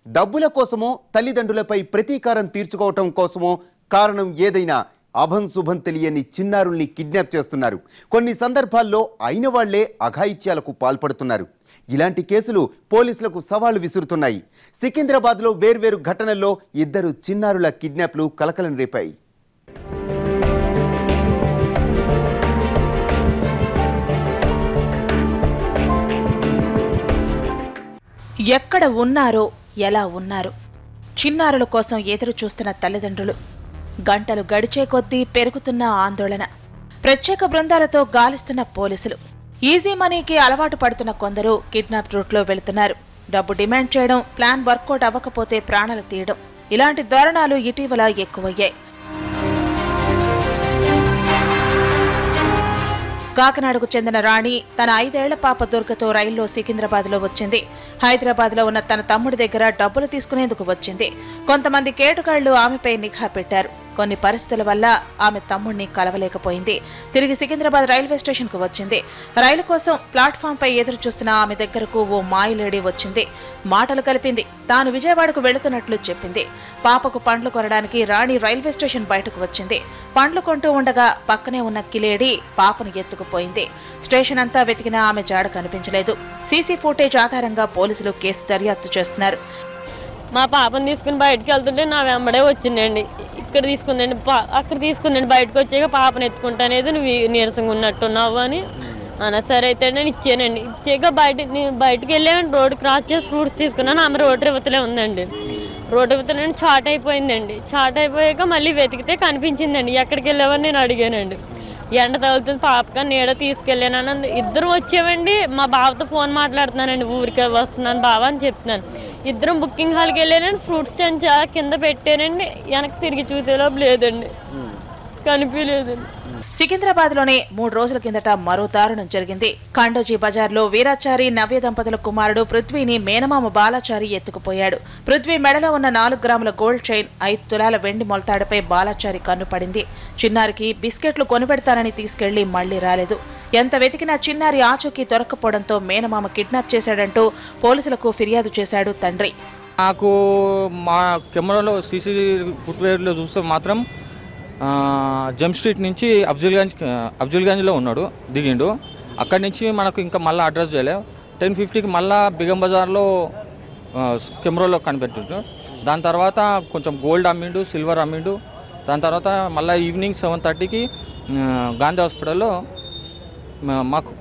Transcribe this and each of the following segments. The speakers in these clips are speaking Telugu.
డబ్బుల కోసమో తల్లిదండ్రులపై ప్రతీకారం తీర్చుకోవటం కోసమో కారణం ఏదైనా అభం శుభం తెలియని చిన్నారుల్ని కిడ్నాప్ చేస్తున్నారు. కొన్ని సందర్భాల్లో అయిన వాళ్లే అఘాయిత్యాలకు పాల్పడుతున్నారు. ఇలాంటి కేసులు పోలీసులకు సవాలు విసురుతున్నాయి. సికింద్రాబాద్లో వేర్వేరు ఘటనల్లో 2 చిన్నారుల కిడ్నాప్లు కలకలం రేపాయి. ఎక్కడ ఉన్నారో ఎలా ఉన్నారు చిన్నారుల కోసం ఎదురు చూస్తున్న తల్లిదండ్రులు. గంటలు గడిచే కొద్దీ పెరుగుతున్న ఆందోళన. ప్రత్యేక బృందాలతో గాలిస్తున్న పోలీసులు. ఈజీ మనీకి అలవాటు పడుతున్న కొందరు కిడ్నాప్ రూట్లో వెళుతున్నారు. డబ్బు డిమాండ్ చేయడం, ప్లాన్ వర్కౌట్ అవ్వకపోతే ప్రాణాలు తీయడం, ఇలాంటి దారుణాలు ఇటీవల ఎక్కువయ్యాయి. కాకినాడకు చెందిన రాణి తన 5 ఏళ్ల పాప దుర్గతో రైల్లో సికింద్రాబాద్లో వచ్చింది. హైదరాబాద్లో ఉన్న తన తమ్ముడి దగ్గర డబ్బులు తీసుకునేందుకు వచ్చింది. కొంతమంది కేటుగాళ్లు ఆమెపై నిఘా పెట్టారు. కొన్ని పరిస్థితుల వల్ల ఆమె తమ్ముడిని కలవలేకపోయింది. తిరిగి సికింద్రాబాద్ రైల్వే స్టేషన్కు వచ్చింది. రైలు కోసం ప్లాట్ఫామ్పై ఎదురు చూస్తున్న ఆమె దగ్గరకు ఓ మాయలేడీ వచ్చింది. మాటలు కలిపింది. తాను విజయవాడకు వెళుతున్నట్లు చెప్పింది. పాపకు పండ్లు కొనడానికి రాణి రైల్వే స్టేషన్ బయటకు వచ్చింది. పండ్లు కొంటూ ఉండగా పక్కనే ఉన్న కిలేడీ పాపను ఎత్తుకుపోయింది. స్టేషన్ అంతా వెతికినా ఆమె జాడ కనిపించలేదు. సీసీ ఫుటేజ్ ఆధారంగా పోలీసులు కేసు దర్యాప్తు చేస్తున్నారు. మా పాపను తీసుకుని బయటకు వెళ్తుంటే నా వెంబడే వచ్చిందండి. ఇక్కడ తీసుకుందండి, అక్కడ తీసుకుందండి. బయటకు వచ్చాక పాపను ఎత్తుకుంటానేది నువ్వు నీరసంగా ఉన్నట్టున్నావు అని అన్న. సరే అయితే నేను ఇచ్చానండి. ఇచ్చాక నేను బయటకు వెళ్ళాను. రోడ్డు క్రాస్ చేసి ఫ్రూట్స్ తీసుకున్నాను. ఆమె రోడ్డు రివతలే ఉందండి. రోడ్డు రివతలే చాట్ అయిపోయిందండి. చాట్ అయిపోయాక మళ్ళీ వెతికితే కనిపించిందండి. ఎక్కడికి వెళ్ళావని నేను అడిగానండి. ఎండ తగులుతుంది పాపగా నీడ తీసుకెళ్ళాను. ఇద్దరు వచ్చామండి. మా బావతో ఫోన్ మాట్లాడుతున్నానండి. ఊరికి వస్తున్నాను బావ అని చెప్తున్నాను. ఇద్దరం బుకింగ్ హాల్కి వెళ్ళానండి. ఫ్రూట్స్ స్టాండ్ కింద పెట్టానండి. వెనక్కి తిరిగి చూసేలోపు లేదండి, కనిపించలేదండి. సికింద్రాబాద్లోనే 3 రోజుల కిందట మరో దారుణం జరిగింది. ఖండోజీ బజార్లో వీరాచారి నవ్య దంపతుల కుమారుడు పృథ్వీని మేనమామ బాలాచారి ఎత్తుకుపోయాడు. పృథ్వీ మెడలో ఉన్న 4 గ్రాముల గోల్డ్ చైన్, 5 తులాల వెండి మొలతాడుపై బాలాచారి కన్నుపడింది. చిన్నారికి బిస్కెట్లు కొనిపెడతానని తీసుకెళ్లి మళ్లీ రాలేదు. ఎంత వెతికినా చిన్నారి ఆచూకీ దొరక్కపోవడంతో మేనమామ కిడ్నాప్ చేశాడంటూ పోలీసులకు ఫిర్యాదు చేశాడు తండ్రి. నాకు మా కెమెరాలో సీసీ ఫుట్వేర్లో చూస్తే మాత్రం జంప్ స్ట్రీట్ నుంచి అఫ్జల్గంజ్లో ఉన్నాడు, దిగిండు. అక్కడి నుంచి మనకు ఇంకా మళ్ళీ అడ్రస్ చేయలేదు. 10:50కి మళ్ళీ బేగం బజార్లో కెమెరాలో కనిపెట్టిండు. దాని తర్వాత కొంచెం గోల్డ్ అమ్మిండు, సిల్వర్ అమ్మిండు. దాని తర్వాత మళ్ళీ ఈవినింగ్ 7:30కి గాంధీ హాస్పిటల్లో మాకు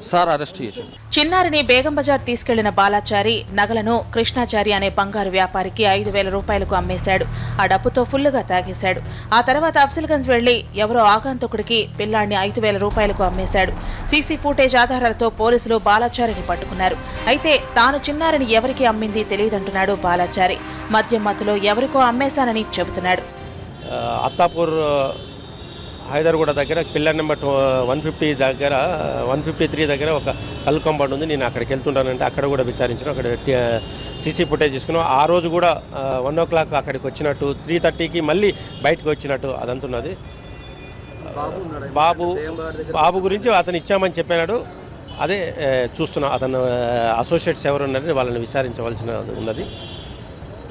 సార్ అరెస్ట్ చేశాడు. చిన్నారిని బేగం బజార్ తీసుకెళ్లిన బాలాచారి నగలను కృష్ణాచారి అనే బంగారు వ్యాపారికి 5,000 రూపాయలకు అమ్మేశాడు. ఆ డబ్బుతో ఫుల్లుగా తాగేశాడు. ఆ తర్వాత అఫ్జల్గంజ్ వెళ్లి ఎవరో ఆగంతకుడికి పిల్లాడిని 5,000 రూపాయలకు అమ్మేశాడు. సీసీ ఫుటేజ్ ఆధారాలతో పోలీసులు బాలాచారిని పట్టుకున్నారు. అయితే తాను చిన్నారిని ఎవరికి అమ్మింది తెలియదంటున్నాడు బాలాచారి. మద్యం మత్తులో ఎవరికో అమ్మేశానని చెబుతున్నాడు. అత్తాపూర్ హైదర్గూడ దగ్గర పిల్లర్ నెంబర్ 150 దగ్గర 153 దగ్గర ఒక కళ్ళు కంపౌండ్ ఉంది. నేను అక్కడికి వెళ్తుంటానంటే అక్కడ కూడా విచారించాను. అక్కడ సీసీ ఫుటేజ్ తీసుకున్నాం. ఆ రోజు కూడా 1 o'clock అక్కడికి వచ్చినట్టు, 3:30కి మళ్ళీ బయటకు వచ్చినట్టు అదంతున్నది. బాబు గురించి అతను ఇచ్చామని చెప్పాడు. అదే చూస్తున్నాం. అతను అసోసియేట్స్ ఎవరు ఉన్నారని వాళ్ళని విచారించవలసిన ఉన్నది.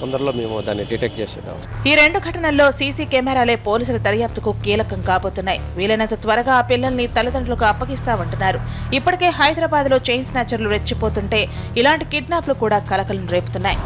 తొందరలో మేము దాన్ని డిటెక్ట్ చేసేద్దాం. ఈ 2 ఘటనల్లో సీసీ కెమెరాలే పోలీసుల దర్యాప్తుకు కీలకం కాబోతున్నాయి. వీలైనంత త్వరగా ఆ పిల్లల్ని తల్లిదండ్రులకు అప్పగిస్తామంటున్నారు. ఇప్పటికే హైదరాబాద్లో చైన్ స్నాచర్లు రెచ్చిపోతుంటే ఇలాంటి కిడ్నాప్లు కూడా కలకలం రేపుతున్నాయి.